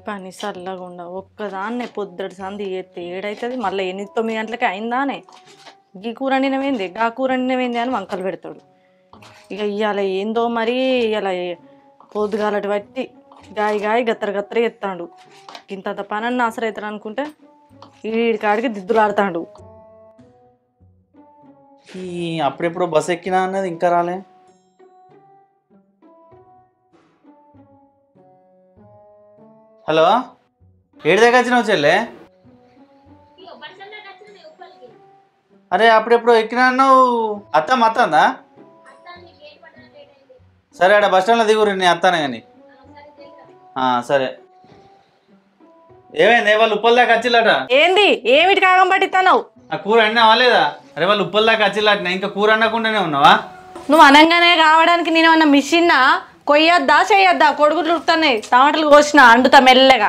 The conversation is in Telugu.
పని చల్లగుండా ఒక్కదాన్నే పొద్దుటి సంది ఎత్తే ఏడైతుంది మళ్ళీ 8-9 గంటలకి అయిందానే ఈ కూర వండినవేంది గా కూర వండినవేంది అని వంకలు పెడతాడు. ఇక ఇవాళ ఏందో మరి ఇలా పొద్దుగాలటి బట్టి గాయి గత్తర ఎత్తాడు. ఇంత పనన్న ఆసర అవుతాడు అనుకుంటే వీడికాడికి దిద్దులాడుతాడు. ఈ అప్పుడెప్పుడు బస్ ఎక్కినా అన్నది ఇంకా రాలే. హలో, ఏడు దగ్గర వచ్చినావు చెల్లె? అరే అప్పుడెప్పుడు ఎక్కినా అన్నావు. అత్తమ్మ అత్తందా? సరే ఆడ బస్ స్టాండ్లో దిగురు, నేను అత్తానే కానీ. సరే. ఏమైంది వాళ్ళు ఉప్పల్ దాకా వచ్చిల్లట? ఏంది ఏమిటి కాగం పట్టిస్తావు? ఆ కూర అన్నావా లేదా? అరే వాళ్ళు ఉప్పల్ దాకా వచ్చిల్లట, ఇంకా కూర అన్నకుండానే ఉన్నావా? నువ్వు అనంగానే కావడానికి నేను ఏమన్నా మిషన్నా? కొయ్యొద్దా చేయొద్దా? కొడుకులు ఉరుకుతున్నాయి, టమాటాలు కోసిన అండుతా మెల్లగా.